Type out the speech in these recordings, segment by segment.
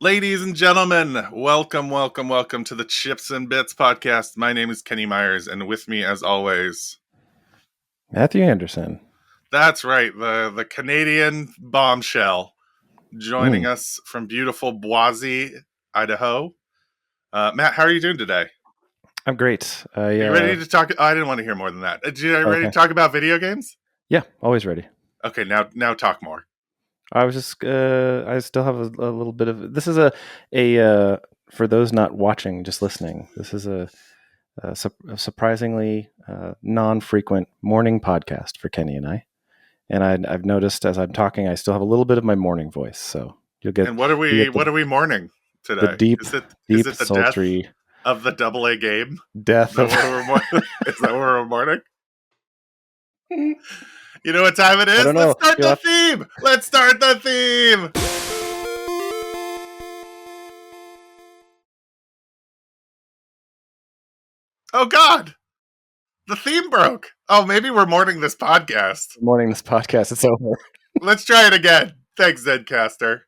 Ladies and gentlemen, welcome to the Chips and Bits podcast. My name is Kenny Myers, and with me, as always, Matthew Anderson. That's right, the Canadian bombshell, joining us from beautiful Boise, Idaho. Matt, how are you doing today? I'm great. Are you ready to talk? I didn't want to hear more than that. Are you ready to talk about video games? Yeah, always ready. Okay, now talk more. I was just, I still have a little bit of, this is a for those not watching, just listening, this is a surprisingly non-frequent morning podcast for Kenny and I. And I've noticed as I'm talking, I still have a little bit of my morning voice. So you'll get. And what are we mourning today? The deep, is it the sultry death of the AA game? Death is that what we're mourning? You know what time it is? Let's start the theme! Oh God! The theme broke! Oh, maybe we're mourning this podcast. It's over. Let's try it again. Thanks, Zedcaster.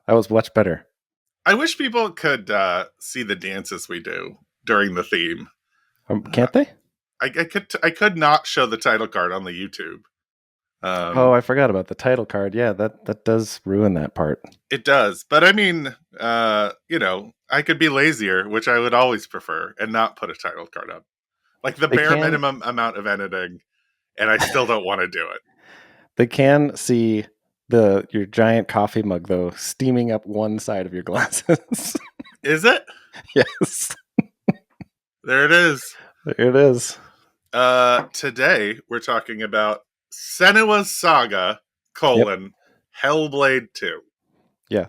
That was much better. I wish people could see the dances we do during the theme. Can't they? I could not show the title card on the YouTube. I forgot about the title card. Yeah, that does ruin that part. It does, but I mean, I could be lazier, which I would always prefer, and not put a title card up. Like the bare minimum amount of editing, and I still don't want to do it. They can see your giant coffee mug, though, steaming up one side of your glasses. Is it? Yes. There it is. There it is. Today, we're talking about Senua's Saga, Hellblade 2. Yeah.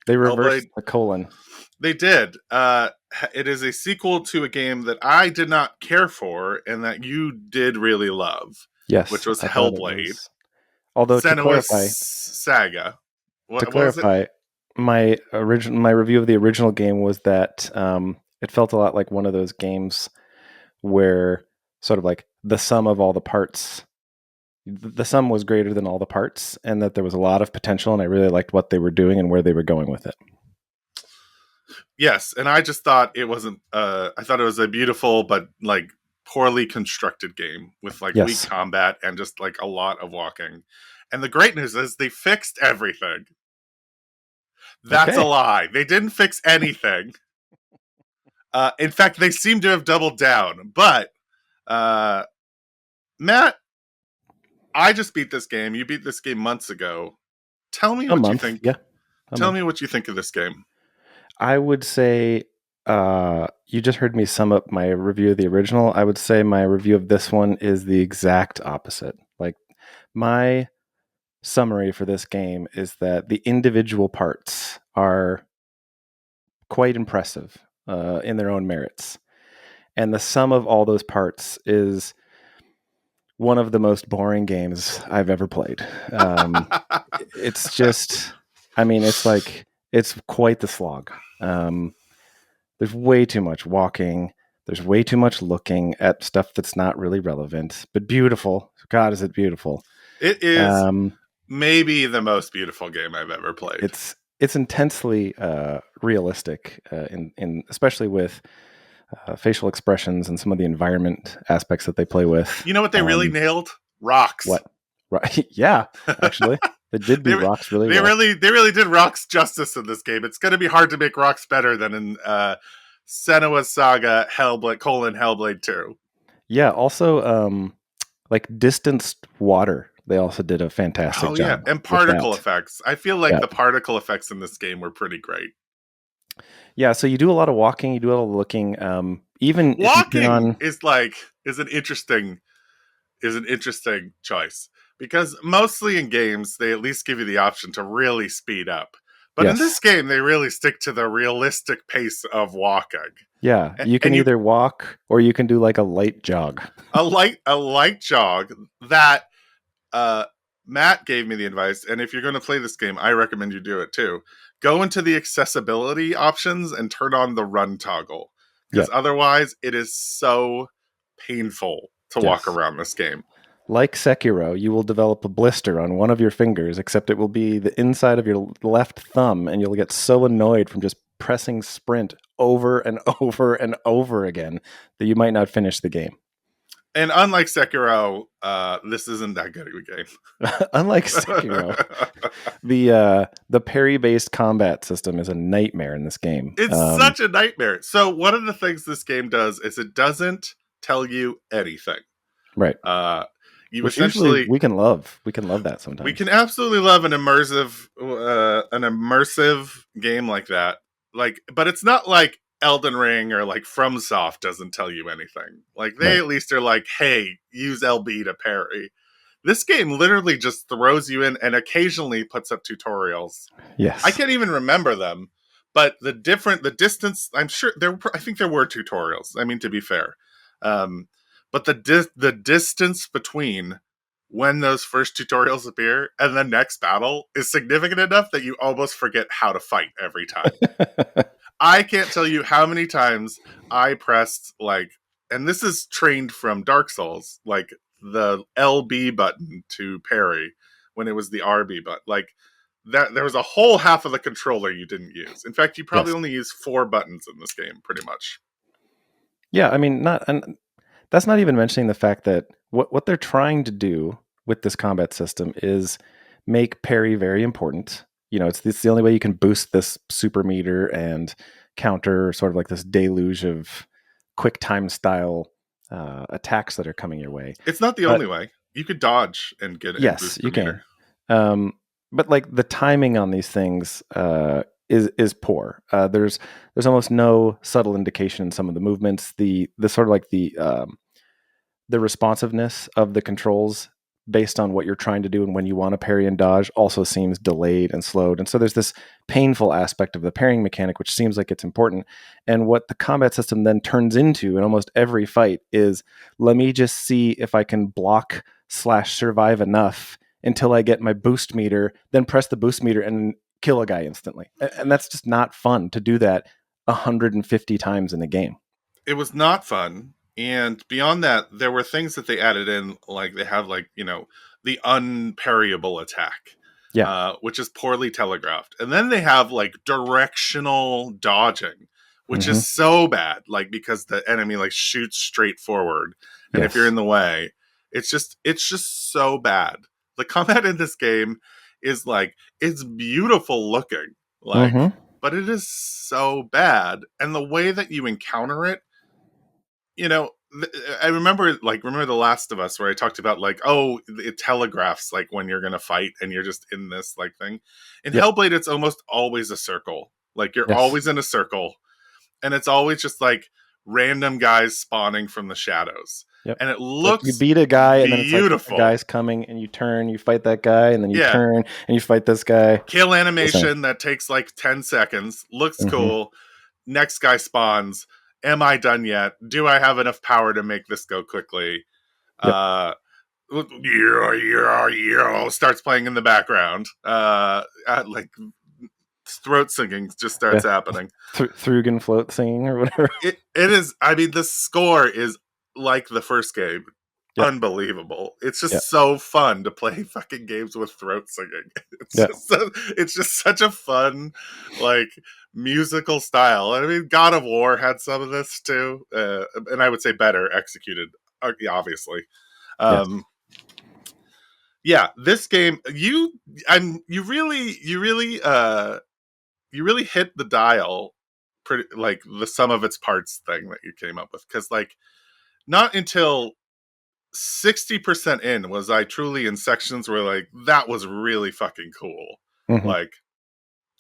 They reversed the colon. They did. It is a sequel to a game that I did not care for and that you did really love. Yes. Which was Hellblade. Although Senua's Saga. To clarify, my review of the original game was that it felt a lot like one of those games where sort of like the sum of all the parts, the sum was greater than all the parts, and that there was a lot of potential, and I really liked what they were doing and where they were going with it. Yes, and I just thought it wasn't. I thought it was a beautiful but like poorly constructed game with like weak combat and just like a lot of walking. And the great news is they fixed everything. That's a lie. They didn't fix anything. In fact, they seem to have doubled down. But Matt, I just beat this game. You beat this game months ago. Tell me what you think. Yeah. Tell me what you think of this game. I would say you just heard me sum up my review of the original. I would say my review of this one is the exact opposite. Like, my summary for this game is that the individual parts are quite impressive in their own merits. And the sum of all those parts is one of the most boring games I've ever played. It's just, I mean, it's quite the slog. There's way too much walking. There's way too much looking at stuff that's not really relevant, but beautiful. God, is it beautiful? It is maybe the most beautiful game I've ever played. It's intensely realistic, in especially with facial expressions and some of the environment aspects that they play with. You know what they really nailed? Rocks. What? Right? Yeah, actually. They did do rocks really well. They really did rocks justice in this game. It's going to be hard to make rocks better than in Senua's Saga, Hellblade 2. Yeah, also, like distanced water. They also did a fantastic job. Yeah, and particle effects. I feel like the particle effects in this game were pretty great. Yeah, so you do a lot of walking, you do a lot of looking. Even walking is an interesting choice. because mostly in games they at least give you the option to really speed up. But in this Yes. game, they really stick to the realistic pace of walking. Yeah, you can And you either walk or you can do like a light jog. a light jog that uh, Matt gave me the advice, and if you're going to play this game, I recommend you do it too. Go into the accessibility options and turn on the run toggle, because Yep. otherwise it is so painful to walk Yes. around this game. Like Sekiro, you will develop a blister on one of your fingers, except it will be the inside of your left thumb, and you'll get so annoyed from just pressing sprint over and over and over again that you might not finish the game. And unlike Sekiro, this isn't that good of a game. Unlike Sekiro, the parry-based combat system is a nightmare in this game. It's such a nightmare. So one of the things this game does is it doesn't tell you anything. Right. You Which usually essentially we can love. We can love that sometimes. we can absolutely love an immersive game like that. Like, but it's not like Elden Ring or like FromSoft doesn't tell you anything. Like they Right. at least are like, hey, use LB to parry. This game literally just throws you in and occasionally puts up tutorials. Yes. I can't even remember them, but the distance. I'm sure I think there were tutorials. I mean, to be fair, but the distance between when those first tutorials appear and the next battle is significant enough that you almost forget how to fight every time. I can't tell you how many times I pressed and this is trained from Dark Souls, like the LB button to parry when it was the RB button. Like that, there was a whole half of the controller you didn't use. In fact, you probably Yes. only use 4 buttons in this game, pretty much. Yeah, I mean, and that's not even mentioning the fact that what they're trying to do with this combat system is make parry very important. It's the only way you can boost this super meter and counter sort of like this deluge of quick time style attacks that are coming your way. It's not the But only way. You could dodge and get and yes, boost the you can. meter. But like the timing on these things is poor. There's almost no subtle indication in some of the movements. The sort of like the responsiveness of the controls based on what you're trying to do and when you want to parry and dodge also seems delayed and slowed. And so there's this painful aspect of the parrying mechanic, which seems like it's important. And what the combat system then turns into in almost every fight is, let me just see if I can block/survive enough until I get my boost meter, then press the boost meter and kill a guy instantly. And that's just not fun to do that 150 times in a game. It was not fun. And beyond that, there were things that they added in, like they have the unparryable attack, Yeah. which is poorly telegraphed. And then they have like directional dodging, which Mm-hmm. is so bad, like because the enemy like shoots straight forward. And if you're Yes. in the way, it's just so bad. The combat in this game is like, it's beautiful looking, like, Mm-hmm. but it is so bad. And the way that you encounter it, I remember The Last of Us, where I talked about like, oh, it telegraphs like when you're gonna fight and you're just in this like thing. In Yep. Hellblade, it's almost always a circle. Like you're Yes. always in a circle, and it's always just like random guys spawning from the shadows, Yep. and it Like you looks beat a guy and then it's like beautiful. a guy's coming and you turn, you fight that guy, and then you Yeah. turn and you fight this guy. Kill animation that takes like 10 seconds. Looks cool. Next guy spawns. Am I done yet? Do I have enough power to make this go quickly? Yep. Starts playing in the background. Like throat singing just starts happening. Thrugen float singing or whatever. It is. I mean, the score is like the first game. Yep. Unbelievable. It's just so fun to play fucking games with throat singing. It's just such a fun, like, musical style. I mean, God of War had some of this too, and I would say better executed, obviously. Yeah, this game, you really hit the dial, pretty like the sum of its parts thing that you came up with, because like not until 60% in was I truly in sections where like that was really fucking cool. Like,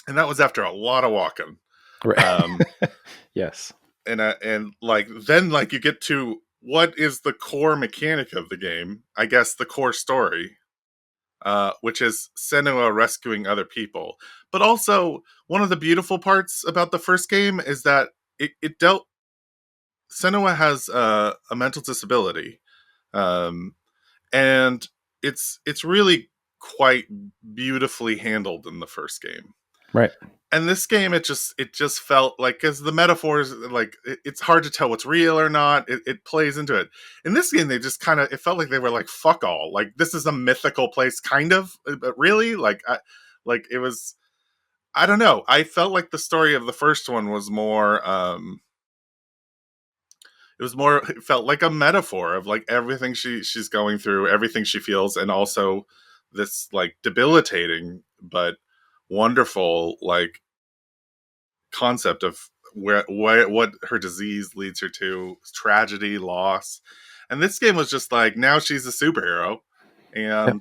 and that was after a lot of walking. Right. Yes. And like then like you get to what is the core mechanic of the game, I guess the core story. which is Senua rescuing other people. But also, one of the beautiful parts about the first game is that it dealt. Senua has a mental disability, um, and it's really quite beautifully handled in the first game. Right. And this game, it just felt like, because the metaphors, like it's hard to tell what's real or not. It plays into it. In this game, they just kind of, it felt like they were like, fuck all, like this is a mythical place, kind of, but really, like it was. I don't know. I felt like the story of the first one was more. It was more. It felt like a metaphor of like everything she's going through, everything she feels, and also this like debilitating but wonderful like concept of where what her disease leads her to, tragedy, loss. And this game was just like, now she's a superhero, Yeah.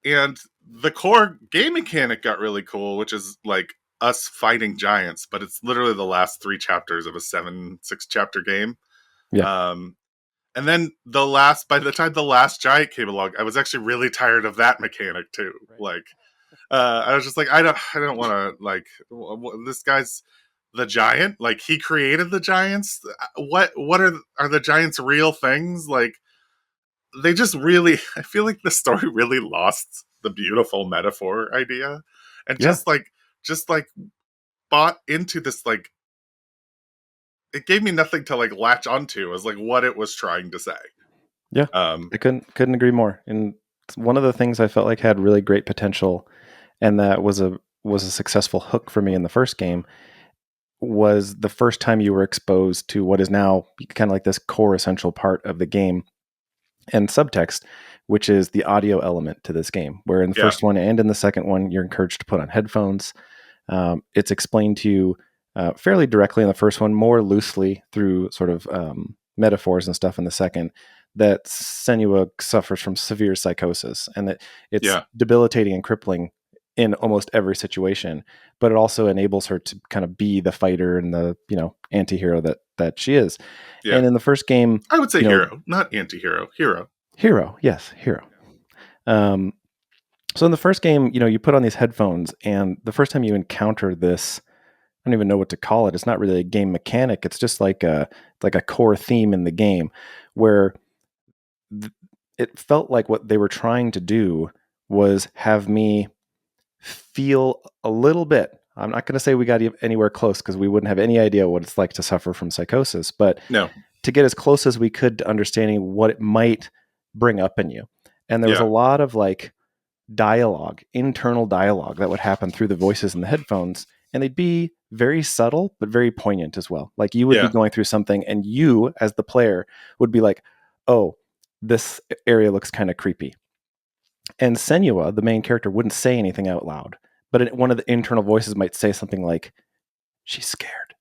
and the core game mechanic got really cool, which is like us fighting giants, but it's literally the last 3 chapters of a 6 chapter game. Yeah. um and then by the time the last giant came along, I was actually really tired of that mechanic too. Right. Like, I was just like, I don't want to, like, this guy's the giant. Like, he created the giants. What are the giants real things? Like, they just really. I feel like the story really lost the beautiful metaphor idea, and Yeah. just like bought into this, like, it gave me nothing to like latch onto as like what it was trying to say. Yeah. Um, I couldn't agree more. And one of the things I felt like had really great potential, and that was a successful hook for me in the first game, was the first time you were exposed to what is now kind of like this core essential part of the game and subtext, which is the audio element to this game. Where in the yeah, first one and in the second one, you're encouraged to put on headphones. It's explained to you fairly directly in the first one, more loosely through sort of metaphors and stuff in the second, that Senua suffers from severe psychosis and that it's yeah, debilitating and crippling in almost every situation, but it also enables her to kind of be the fighter and the, anti-hero that she is. yeah. And in the first game, I would say you know, hero, not anti-hero. Hero. hero, yes, hero. Um, so in the first game, you put on these headphones, and the first time you encounter this, I don't even know what to call it. It's not really a game mechanic. It's just like a core theme in the game, where th- it felt like what they were trying to do was have me feel a little bit. I'm not going to say we got anywhere close because we wouldn't have any idea what it's like to suffer from psychosis, but No. to get as close as we could to understanding what it might bring up in you. And there was a Yeah. lot of like dialogue, internal dialogue that would happen through the voices in the headphones. And they'd be very subtle, but very poignant as well. Like you would be Yeah. going through something, and you, as the player, would be like, oh, this area looks kind of creepy. And Senua, the main character, wouldn't say anything out loud, but one of the internal voices might say something like, she's scared,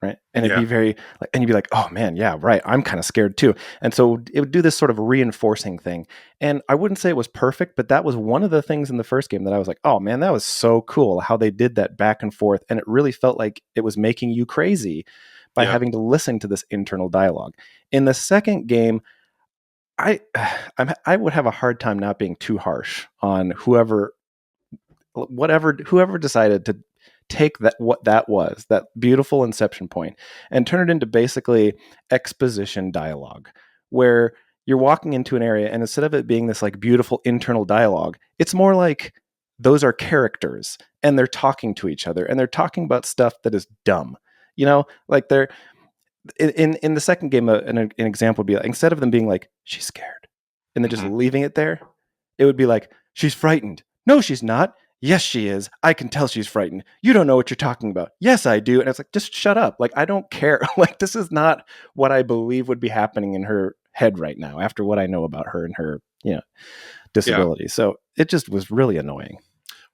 right? And it'd be Yeah. very like, and you'd be like, oh man, yeah, right, I'm kind of scared too. And so it would do this sort of reinforcing thing. And I wouldn't say it was perfect, but that was one of the things in the first game that I was like, oh man, that was so cool how they did that back and forth. And it really felt like it was making you crazy by Yeah. having to listen to this internal dialogue. In the second game, I I would have a hard time not being too harsh on whoever decided to take what that was, that beautiful inception point, and turn it into basically exposition dialogue, where you're walking into an area, and instead of it being this like beautiful internal dialogue, it's more like those are characters and they're talking to each other, and they're talking about stuff that is dumb. Like they're in the second game, an example would be like, instead of them being like, she's scared, and then just Hmm. leaving it there, it would be like, she's frightened. No, she's not. Yes, she is. I can tell she's frightened. You don't know what you're talking about. Yes, I do. And it's like, just shut up. Like, I don't care. Like, this is not what I believe would be happening in her head right now after what I know about her and her, Yeah. disability. So it just was really annoying.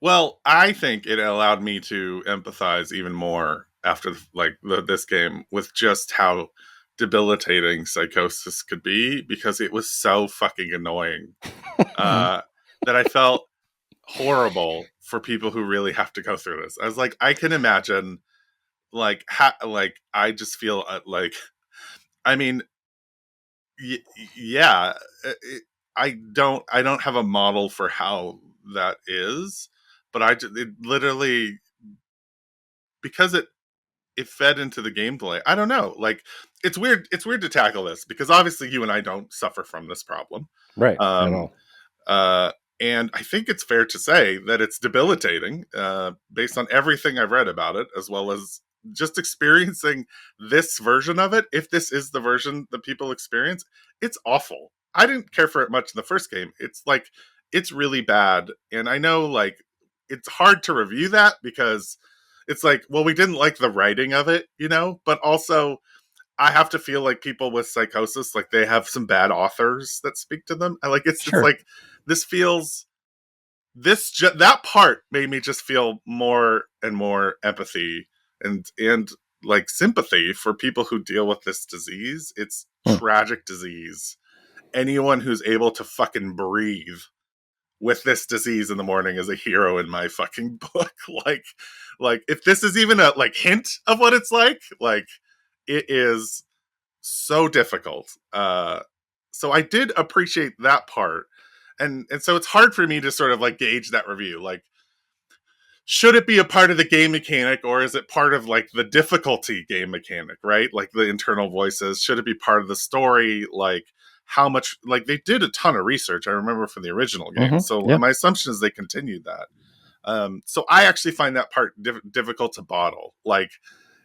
Well, I think it allowed me to empathize even more after like this game with just how debilitating psychosis could be, because it was so fucking annoying, uh, that I felt horrible for people who really have to go through this. I was like, I can imagine, like, like I just feel like, I mean, yeah, I don't have a model for how that is, but it literally, because it fed into the gameplay. I don't know. Like, it's weird to tackle this because obviously you and I don't suffer from this problem. Right. At Um all. uh and I think it's fair to say that it's debilitating, based on everything I've read about it, as well as just experiencing this version of it. If this is the version that people experience, it's awful. I didn't care for it much in the first game. It's like, it's really bad. And I know, like, it's hard to review that because it's like, well, we didn't like the writing of it, but also I have to feel like people with psychosis, like, they have some bad authors that speak to them. I like, it's Sure. like, this feels that part made me just feel more and more empathy and like sympathy for people who deal with this disease. It's Hmm. tragic disease. Anyone who's able to fucking breathe with this disease in the morning is a hero in my fucking book. Like if this is even a like hint of what it's like it is so difficult. So I did appreciate that part. And so it's hard for me to sort of like gauge that review. Like, should it be a part of the game mechanic, or is it part of like the difficulty game mechanic, right? Like the internal voices, should it be part of the story? Like, how much, like, they did a ton of research, I remember, from the original game. So Yeah. my assumption is they continued that. So I actually find that part difficult to bottle, like,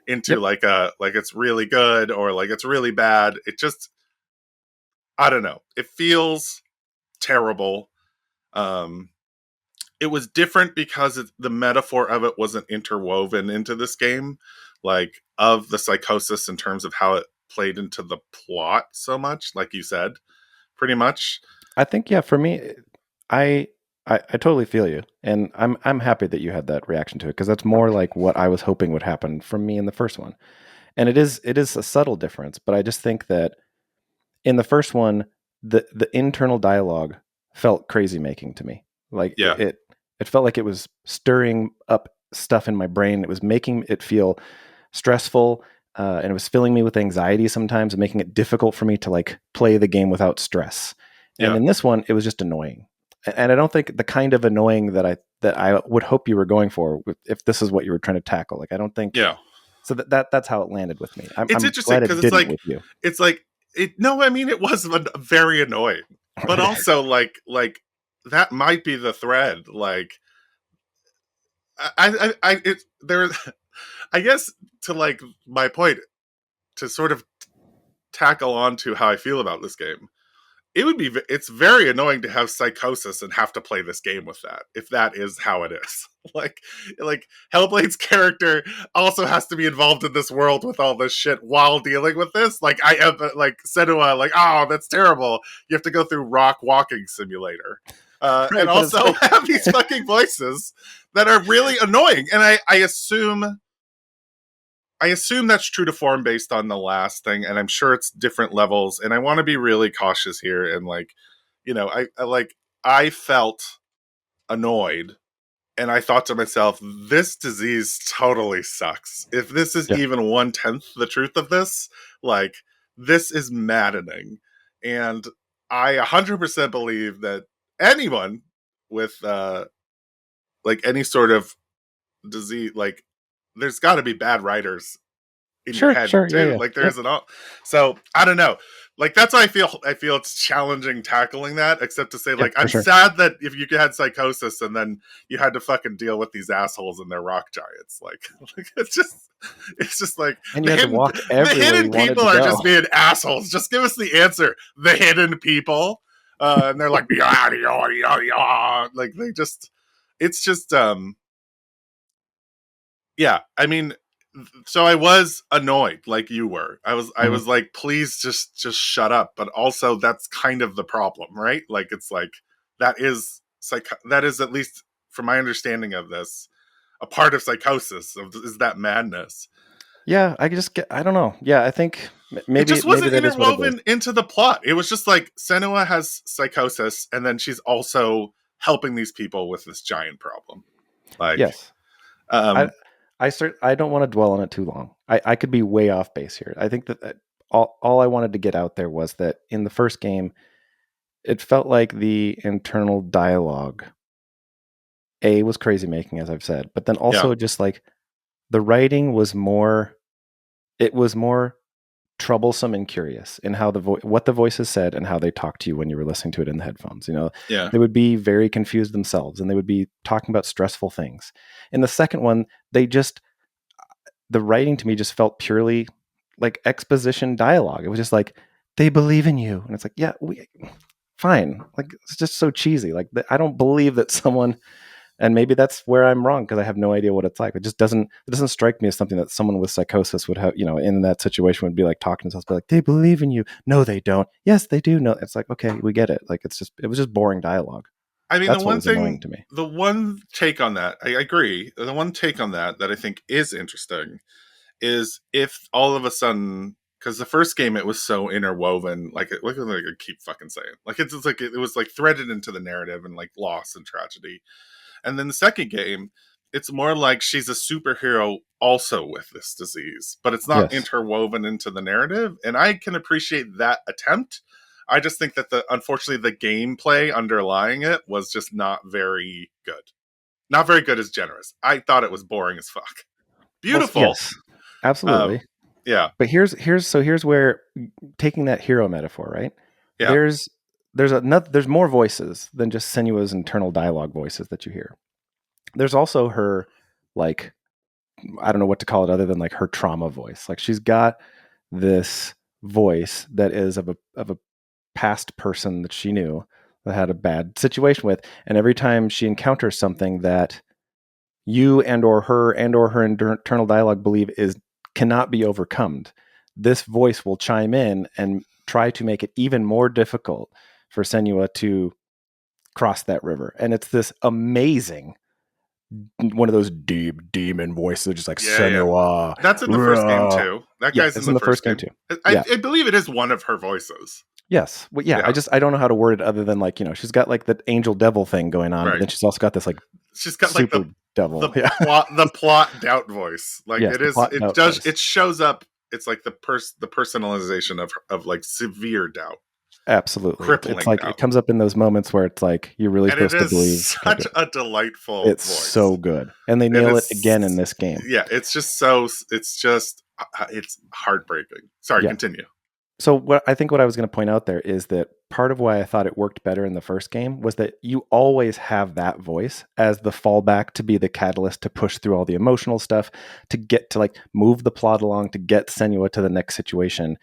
into Yep. like a, like, it's really good or like it's really bad. It just, I don't know, it feels terrible. um it was different because the metaphor of it wasn't interwoven into this game, like, of the psychosis, in terms of how it played into the plot so much, like you said, pretty much. I think, yeah, for me, I, I totally feel you, and I'm happy that you had that reaction to it because that's more like what I was hoping would happen from me in the first one. And it is a subtle difference, but I just think that in the first one, the internal dialogue felt crazy making to me. Like Yeah, it felt like it was stirring up stuff in my brain. It was making it feel stressful, and it was filling me with anxiety sometimes, and making it difficult for me to like play the game without stress. And yeah, in this one, it was just annoying. And I don't think the kind of annoying that I would hope you were going for, if this is what you were trying to tackle. Like I don't think yeah. so. That's how it landed with me. I'm It's I'm interesting glad because it it's didn't like, with you. it's like it. No, I mean, it was very annoying, but also like that might be the thread. Like, it there. I guess, to like my point, to sort of tackle on to how I feel about this game. It's very annoying to have psychosis and have to play this game with that, if that is how it is. like Hellblade's character also has to be involved in this world with all this shit while dealing with this. Like, I am like Senua, like, oh, that's terrible. You have to go through rock walking simulator. And Right, but it's also like have these fucking voices that are really annoying. And I assume that's true to form based on the last thing, and I'm sure it's different levels. And I want to be really cautious here, and like, I felt annoyed, and I thought to myself, this disease totally sucks. If this is yeah, even 1/10 the truth of this, like, this is maddening. And I 100% believe that anyone with like any sort of disease, like, there's got to be bad writers in your sure, head sure, yeah, too. yeah, Like, there yep, isn't all. So I don't know. Like, that's why I feel it's challenging tackling that. Except to say, yeah, like, for I'm sure. sad that if you had psychosis and then you had to fucking deal with these assholes and their rock giants, like, like it's just like And you the had to hidden walk the everywhere you hidden wanted people to are go. just being assholes. Just give us the answer. The hidden people, and they're like, yeah, yeah, yeah, yeah. Like, they just, it's just, yeah, I mean, so I was annoyed like you were. I was Mhm. like, please just shut up. But also, that's kind of the problem, right? Like, it's like, that is, at least from my understanding of this, a part of psychosis, is that madness. Yeah, I don't know. Yeah, I think It maybe just maybe wasn't that is what it is. interwoven into the plot. It was just like, Senua has psychosis, and then she's also helping these people with this giant problem. Like, Yes. I um, I don't want to dwell on it too long. I could be way off base here. I think that all I wanted to get out there was that in the first game, it felt like the internal dialogue was crazy making, as I've said, but then Yeah. also just like the writing was more, it was more troublesome and curious in how what the voices said and how they talked to you when you were listening to it in the headphones. Yeah. They would be very confused themselves and they would be talking about stressful things. In the second one, the writing to me just felt purely like exposition dialogue. It was just like, they believe in you, and it's like, yeah, we fine. Like, it's just so cheesy. Like, I don't believe that someone, and maybe that's where I'm wrong because I have no idea what it's like. It doesn't strike me as something that someone with psychosis would have, in that situation would be like talking to themselves, be like, they believe in you. No, they don't. Yes, they do. No, it's like, okay, we get it. Like, it was just boring dialogue. I mean, That's what was annoying to me. the one take on that, I agree. The one take on that I think is interesting is if all of a sudden, because the first game it was so interwoven, like I keep fucking saying, like it's like it was like threaded into the narrative and like loss and tragedy. And then the second game, it's more like she's a superhero also with this disease, but it's not Yes. interwoven into the narrative. And I can appreciate that attempt. I just think that unfortunately the gameplay underlying it was just not very good. Not very good is generous. I thought it was boring as fuck. Well, Beautiful. yes, absolutely. Um, yeah, But here's where, taking that hero metaphor, right? yeah, There's more voices than just Senua's internal dialogue voices that you hear. There's also her, like, I don't know what to call it other than like her trauma voice. Like, she's got this voice that is of a past person that she knew that had a bad situation with, and every time she encounters something that you and or her internal dialogue believe is cannot be overcome, this voice will chime in and try to make it even more difficult for Senua to cross that river. And it's this amazing, one of those deep demon voices, just like yeah, yeah. Senua. That's in the first game Rah. too. That Yeah, guy's in it's in the the first first game game. too. Yeah. I believe it is one of her voices. Yes. Well, yeah. Yeah, I don't know how to word it other than like, she's got like the angel devil thing going on, but right. then she's also got this like She's got like super devil. Yeah. the plot doubt voice. Like Yes, it the is. plot It doubt does. voice. It shows up. It's like the personalization of like severe doubt, Absolutely. It's crippling like it doubt, comes up in those moments where it's like you're really and it supposed to is believe can't do such it. a delightful It's voice. so good. And they And nail it again in it's this game. yeah. It's just so. It's just it's heartbreaking. Sorry, Yeah. continue. So what I was going to point out there is that part of why I thought it worked better in the first game was that you always have that voice as the fallback to be the catalyst to push through all the emotional stuff, to get to like move the plot along, to get Senua to the next situation.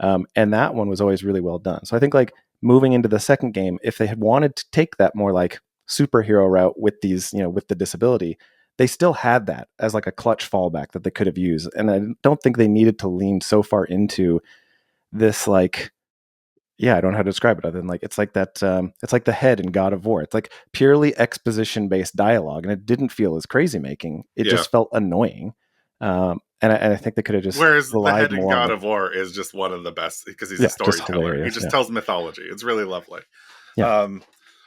And that one was always really well done. So I think like moving into the second game, if they had wanted to take that more like superhero route with these, with the disability, they still had that as like a clutch fallback that they could have used. And I don't think they needed to lean so far into this like, yeah, I don't know how to describe it other than like it's like that it's like the head in God of War. It's like purely exposition based dialogue, and it didn't feel as crazy making. It Yeah. just felt annoying. And I think they could have just Whereas the relied head in more on God the, of War is just one of the best because he's a yeah, just storyteller. He hilarious. just Yeah. tells mythology. It's really lovely. Yeah. Um,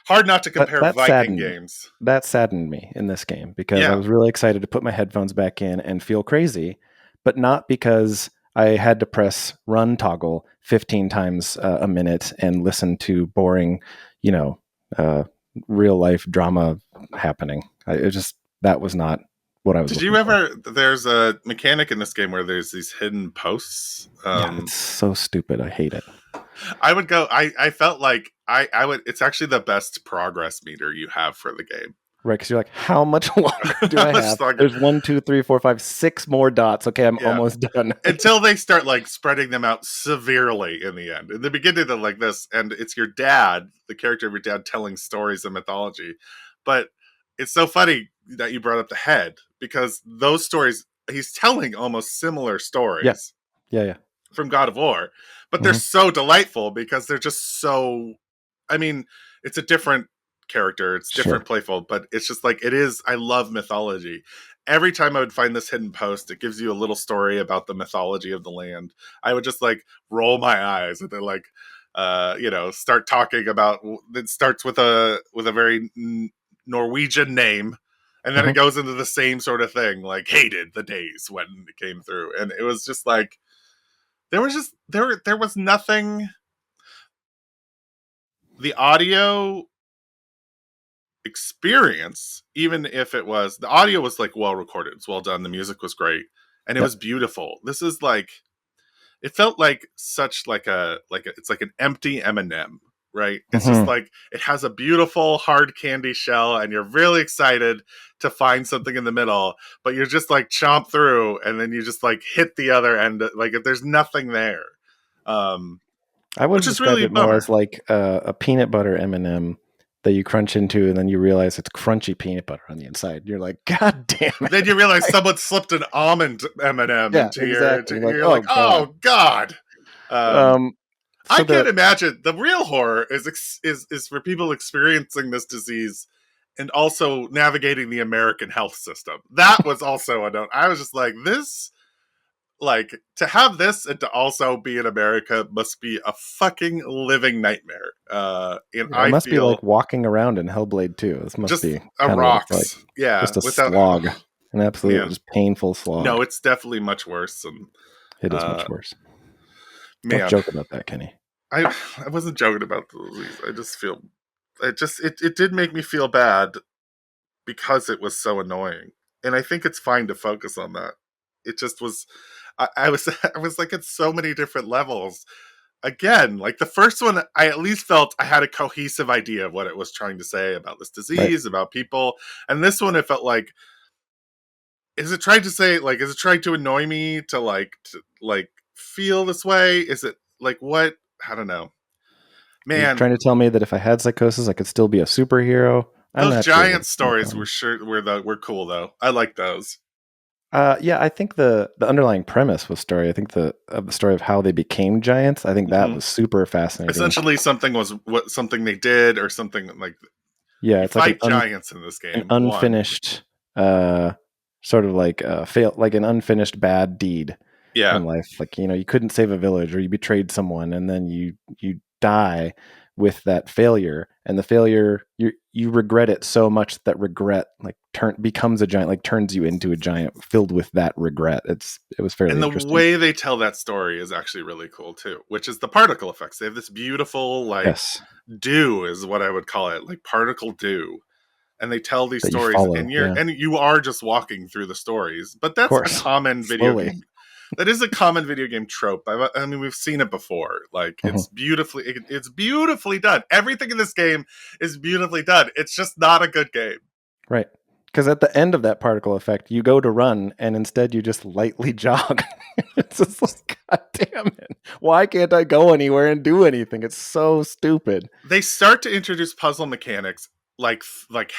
hard not to That compare that Viking saddened games. that saddened me in this game because I Yeah, was really excited to put my headphones back in and feel crazy, but not because I had to press run toggle 15 times a minute and listen to boring, you know, uh, real life drama happening. It just, that was not what I was did you looking for. ever? There's a mechanic in this game where there's these hidden posts. Yeah, it's so stupid. I hate it. I would go. I felt like I would. It's actually the best progress meter you have for the game. Right, because you're like, how much longer do I have? Longer? There's 1, 2, 3, 4, 5, 6 more dots. Okay, I'm Yeah. almost done. Until they start like spreading them out severely in the end. In the beginning, they're like this, and it's your dad, the character of your dad, telling stories of mythology. But it's so funny that you brought up the head because those stories he's telling almost similar Yeah, stories yeah, yeah. from God of War, but they're Hmm. so delightful because they're just so. I mean, it's a different character, it's different Sure. playful, but it's just like it is. I love mythology. Every time I would find this hidden post, it gives you a little story about the mythology of the land. I would just like roll my eyes and then like, start talking about. It starts with a very Norwegian name, and then it Hmm. goes into the same sort of thing, like hated the days when it came through, and it was just like there was nothing. the audio experience, even if it was the audio was like well recorded, it's well done, the music was great, and it Yep. was beautiful. This is like it felt like such like a it's like an empty M&M, right? It's just Mm-hmm. like it has a beautiful hard candy shell, and you're really excited to find something in the middle, but you're just like chomp through, and then you just like hit the other end, like if there's nothing there, um, I would which have is described really a it more as bummer. like a peanut butter M&M that you crunch into, and then you realize it's crunchy peanut butter on the inside. You're like, God damn Then it! you realize someone slipped an almond M&M Yeah, into exactly. You're like, you're oh like, God. oh god. Um, Um, I so can't the imagine the real horror is for people experiencing this disease and also navigating the American health system. That was also a note. I was just like, this, like, to have this and to also be in America must be a fucking living nightmare. And it I must be like feel walking around in Hellblade too. This must just be a kind of what it's like. rocks. Yeah, Just a without, slog, an absolute, man. just painful slog. No, it's definitely much worse. And It is uh, much worse. Don't man, joke about that, Kenny. I wasn't joking about the disease. I just feel it did make me feel bad because it was so annoying. And I think it's fine to focus on that. It just was I was I was like at so many different levels. Again, like the first one, I at least felt I had a cohesive idea of what it was trying to say about this Right. disease, about people. And this one, it felt like, is it trying to say, like, is it trying to annoy me to like feel this way? Is it like what? I don't know. Are you Man, trying to tell me that if I had psychosis, I could still be a superhero? I'm those not sure what giant it's trying to tell stories me. were cool though. I like those. Yeah, I think the underlying premise was story. I think the story of how they became giants. I think that Hmm. was super fascinating. Essentially, something was what something they did, or something like Yeah, you it's like fight giants in this an game. One, unfinished sort of like fail, like an unfinished bad deed yeah, in life. Like, you couldn't save a village, or you betrayed someone, and then you die with that failure, and the failure you regret it so much that regret like becomes a giant, like turns you into a giant filled with that regret. It was fairly and the interesting. way they tell that story is actually really cool too. Which is the particle effects. They have this beautiful like Yes, dew is what I would call it, like particle dew, and they tell these that you stories, follow. Yeah, and you are just walking through the stories. But of that's a course, common video slowly. game. That is a common video game trope. I mean, we've seen it before. Like Mhm. it's beautifully done. Everything in this game is beautifully done. It's just not a good game. Right. Because at the end of that particle effect, you go to run and instead you just lightly jog. It's just like, God damn it. Why can't I go anywhere and do anything? It's so stupid. They start to introduce puzzle mechanics like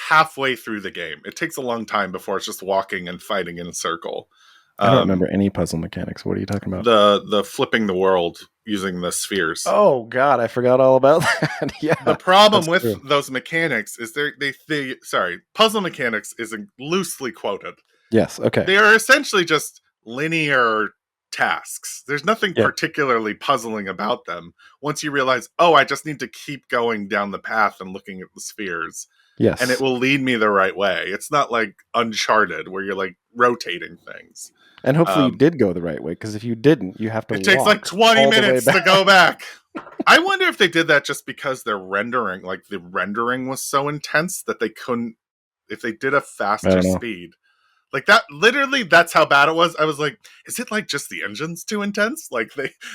halfway through the game. It takes a long time before it's just walking and fighting in a circle. I don't Um, remember any puzzle mechanics. What are you talking about? the flipping the world using the spheres. Oh, God. I forgot all about that. The Yeah, problem that's with true. those mechanics is they sorry, puzzle mechanics is loosely quoted. Yes. Okay. They are essentially just linear tasks. There's nothing Yeah. particularly puzzling about them once you realize, oh, I just need to keep going down the path and looking at the spheres, and it Yes. will lead me the right way. It's not like Uncharted where you're like rotating things. And hopefully you Um, did go the right way, because if you didn't, you have to it takes like walk 20 all the way minutes to back. go back. I wonder if they did that just because their rendering, like the rendering was so intense that they couldn't, if they did a I faster don't know. speed. Like that, literally, that's how bad it was. I was like, is it like just the engine's too intense? Like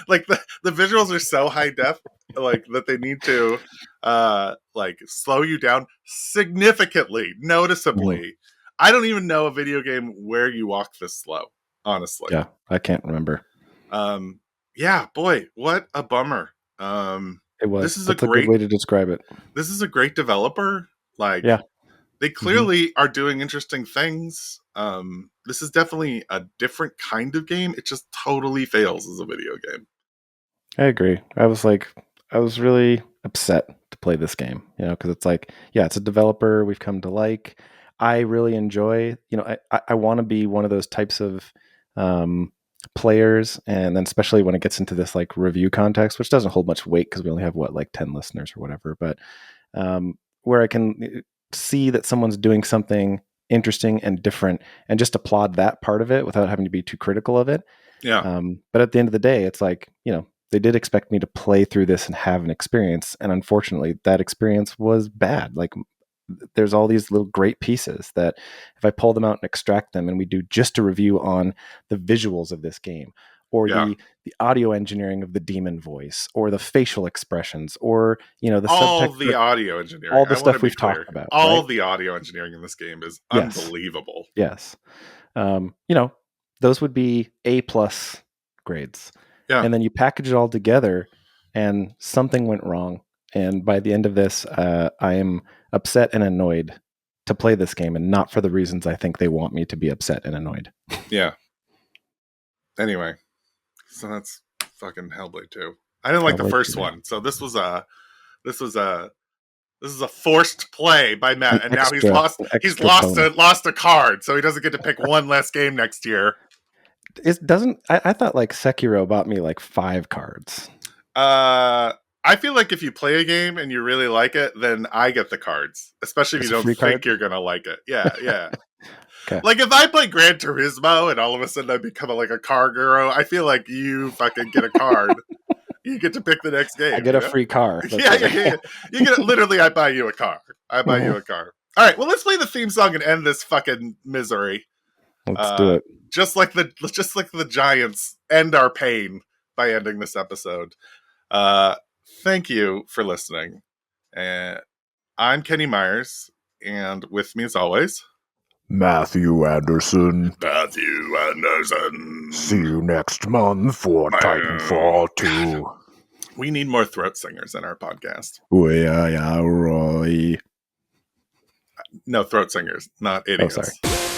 like the visuals are so high def, like that they need to, like slow you down significantly, Mhm. noticeably. I don't even know a video game where you walk this slow, honestly. Yeah. I can't remember. Um, yeah, boy, what a bummer. Um, It this was. is a That's a good great, way to describe it. this is a great developer. Like Yeah. they Hmm. clearly are doing interesting things. This is definitely a different kind of game. It just totally fails as a video game. I agree. I was really upset to play this game, because it's like, yeah, it's a developer we've come to like. I really enjoy, I want to be one of those types of um, players, and then especially when it gets into this like review context, which doesn't hold much weight because we only have what, like 10 listeners or whatever, but where I can see that someone's doing something interesting and different and just applaud that part of it without having to be too critical of it. Yeah, But at the end of the day, it's like, They did expect me to play through this and have an experience, and unfortunately, that experience was bad. Like, there's all these little great pieces that if I pull them out and extract them, and we do just a review on the visuals of this game, or the audio engineering of the demon voice, or the facial expressions, or the all subtext, the audio engineering. all the I want to stuff be we've clear. talked about. All right? the audio engineering in this game is Yes. unbelievable. Yes. Those would be A+ grades. Yeah. And then you package it all together, and something went wrong. And by the end of this, I am upset and annoyed to play this game, and not for the reasons I think they want me to be upset and annoyed. Yeah. Anyway, so that's fucking Hellblade 2. I didn't like the first one, so this was a forced play by Matt, and now he's lost a card, so he doesn't get to pick one less game next year. I thought like Sekiro bought me like 5 cards. I feel like if you play a game and you really like it, then I get the cards, especially if you don't think you're gonna like it. Yeah, yeah. Okay. Like if I play Gran Turismo and all of a sudden I become a car guru, I feel like you fucking get a card. You get to pick the next game. I get a free car. Yeah. You get literally. I buy you a car. I buy you a car. All right. Well, let's play the theme song and end this fucking misery. Let's do it. Just like the Giants end our pain by ending this episode. Thank you for listening. I'm Kenny Myers, and with me as always, Matthew Anderson. See you next month for Titanfall 2. We need more throat singers in our podcast. Roy. No, throat singers, not idiots. Oh, sorry.